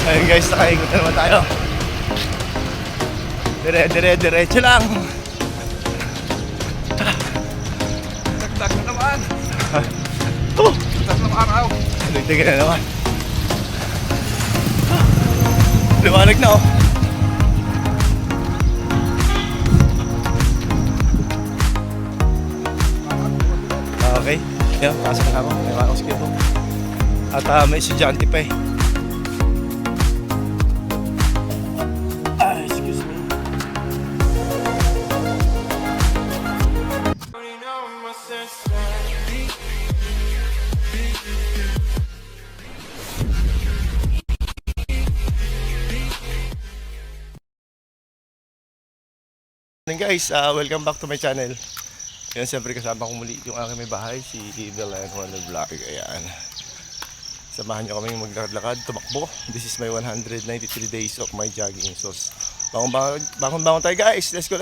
Ayun guys, nakaikot na naman tayo. Diretso lang. Dagdag na naman. Oh! Tatlong araw. Dagdag na naman. Liwanag na oh. Okay. Yan, pasok na ako. May wakos ko. At may estudyante pa eh. Excuse me. Morning guys, welcome back to my channel. Yan, siyempre kasama ko muli yung aking may bahay, si Belen Wonder Vlog. Ayan. Samahan nyo kami maglakad-lakad, tumakbo. This is my 193 days of my jogging. So, bangon tayo guys. Let's go.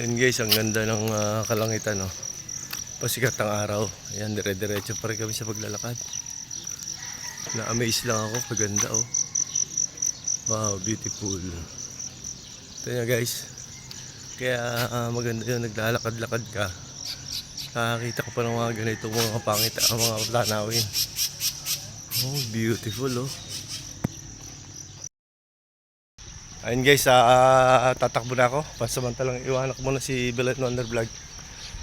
Ayan guys, ang ganda ng kalangitan, no? Pasikat ng araw. Ayan, dire-diretso pa rin kami sa paglalakad. Na-amaze lang ako, kaganda oh. Wow, beautiful. Ito nyo guys. Kaya maganda yun, naglalakad-lakad ka. Nakakita ko pa ng mga ganito, mga pangit, mga tanawin. Oh, beautiful oh. Ayun guys, tatakbo na ako. Pansamantalang iwanan ko muna si Belen Wonder Vlog.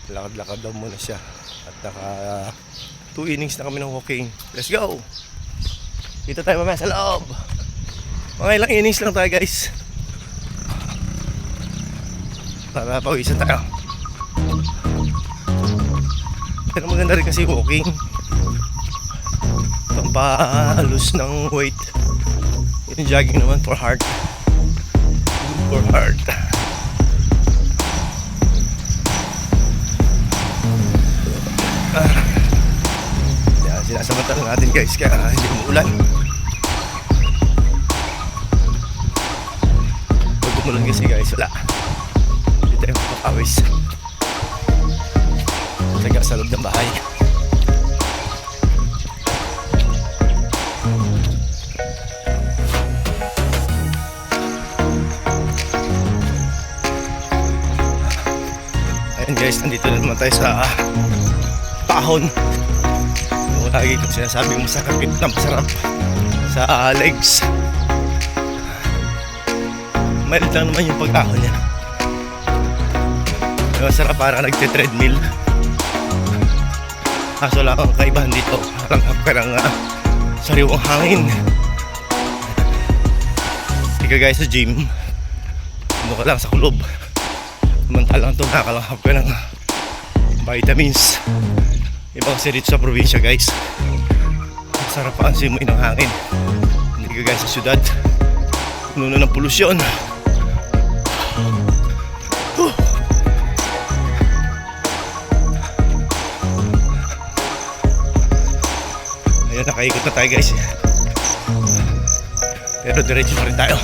Lakad-lakad daw muna siya. At naka 2 innings na kami ng walking. Let's go! Kita tayo mamaya sa loob. Mga ilang innings lang tayo guys. Para pawisan tayo. Pero maganda rin kasi walking. Pampalus ng weight. Yung jogging naman for heart. For heart. Yan, sinasamantala natin guys kaya hindi umuulan. Pag umulan kasi guys wala. Hindi tayo mapapawis. Taga sa loob ng bahay. Ayan guys, nandito na naman tayo sa Pahon. Yung lagi kong sinasabi masarap na masarap sa legs. Mild lang naman yung pag-ahon niya. Masarap para nagte-treadmill. Kaso lang ang kaibahan dito, langhap ka ng sariwang hangin. Hindi ka guys sa gym, ano ka lang sa kulob. Samantalang ito nakalanghap ka ng vitamins. Ibang kasi dito sa probinsya guys, masarap pa ang simoy ng hangin. Hindi ka guys sa syudad, puno ng polusyon. Ayan, nakaikot na tayo guys. Pero diretso pa rin tayo.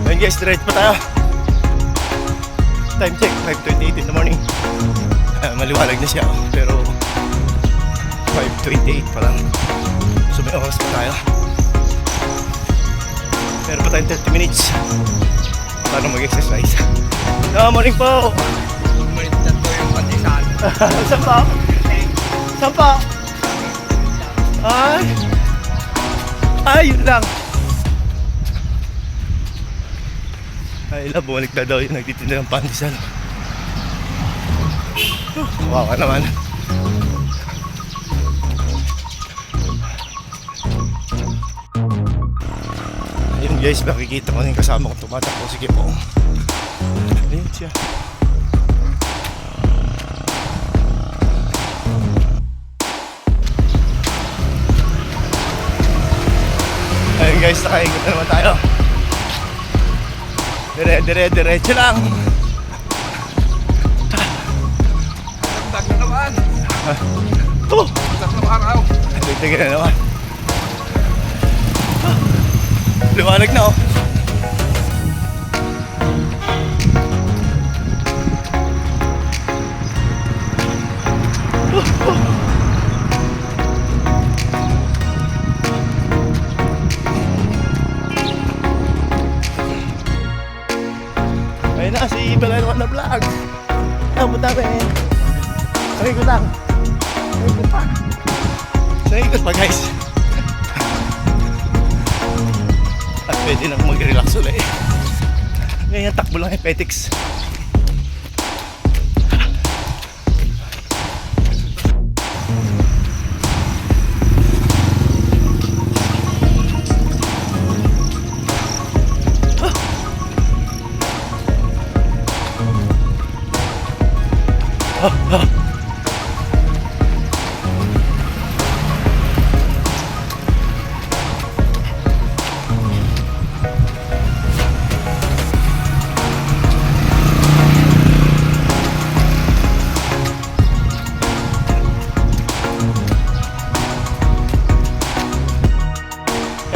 Ayan guys, diretso pa tayo. Time check, 5:28 in the morning. Maliwalag na siya, pero 5:28 pa lang. So may oras pa tayo. Meron pa tayong 30 minutes para mag-exercise. Morning po! Malitan ko yung patisan. Saan pa? Saan pa? Ay, yun lang. Ay, bumalik na daw yung nagtitinda ng pantisan. Kawawa naman. Ayun guys, makikita ko na yung kasama kong tumatakbo. Sige po. Ayun siya. Ayun guys, nakaikot na naman tayo. Diretso lang. Dagdag na naman. Oh! Tatlong araw. Dagdag na naman. Liwanag na oh. ako na vlog. Abot namin. Sa ikot lang. Sa ikot pa. Sa ikot pa guys. At pwede na akong mag-relax ulit. Ngayon takbo lang Epetics.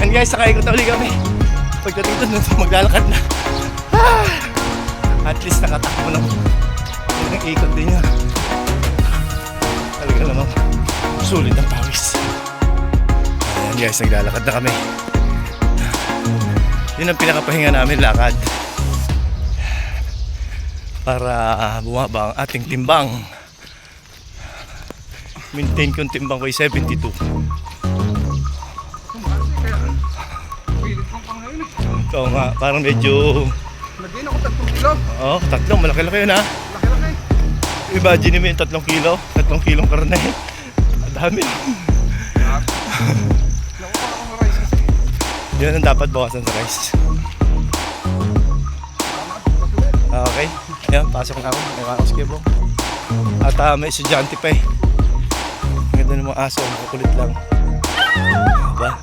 Yan guys, sakay ko uli kami. Pagdating doon, maglalakad na. At least nakatakbo na. Ang ikot din niya. Talaga namang sulit ang pawis. Ayan guys, naglalakad na kami. Yun ang pinakapahinga namin, lakad. Para bumaba ang ating timbang. Maintain ko yung timbang ko ay 72. Pilit kong pang ngayon eh. Oo nga, parang medyo... Nagin ako 3 kilo. Oo, tatlong, malaki-laki yun ha. Laki-laki. Imagine mo yung 3 kilo, 3 kilong karne. Ang dami. Nakuha akong rice kasi. Yun ang dapat bawasan sa rice. Okay, ayan, pasok na ako. May kakaskibo. At may estudyante pa eh. Ang ganda ng mga aso, makukulit lang. Diba?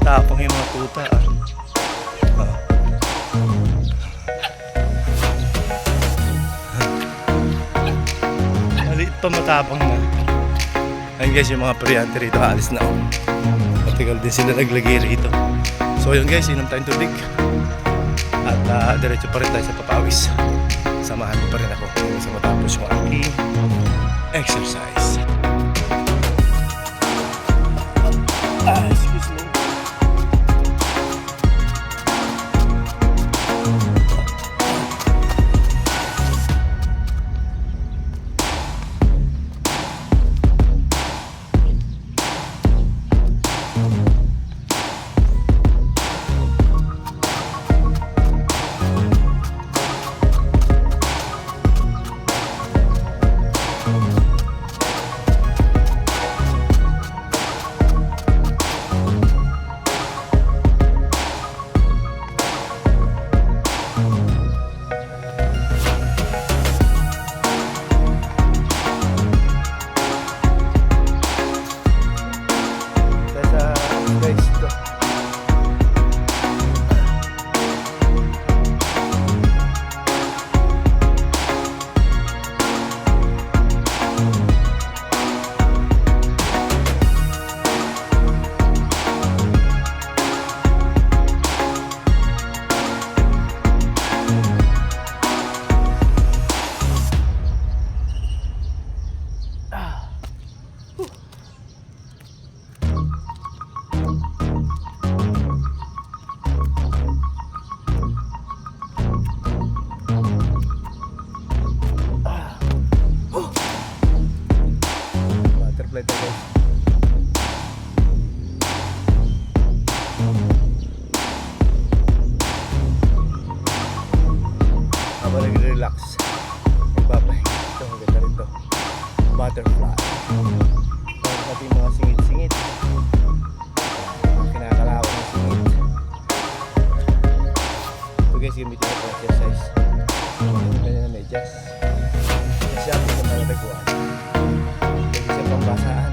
Tapang yung mga tuta ah. Maliit pa, matapang na. Ayun guys, yung mga priante rito, alis na ako. Matigal din sila naglagay rito. So yun guys, inom tayong tubig. At diretso pa rin tayo sa papawis. Samahan mo pa rin ako hanggang sa matapos yung aking exercise. Excuse me. Butterfly tayo guys. Habang nag-relax, nagpapahinga. Ito, maganda rin to. Butterfly. Meron natin mga singit-singit. Kinakalawang ng singit. Ito guys, gamitin ko for exercise. Ganyan na medyas. Kasi ako na malagpuan. Pwede sa pambasaan.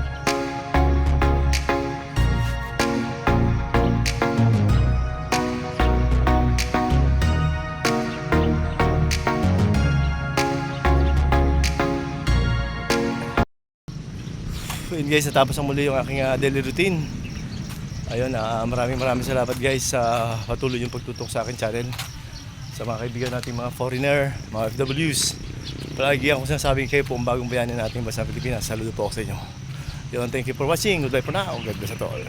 So yun guys, natapos ang muli yung aking daily routine. Ayun, maraming salamat guys sa patuloy yung pagtutok sa akin channel. Sa mga kaibigan nating mga foreigner, mga FWs. Palagi ako sinasabi kayo po ang bagong bayanin natin bansa Pilipinas. Saludo po ako sa inyo. Yun, thank you for watching. Goodbye for now. God bless us all.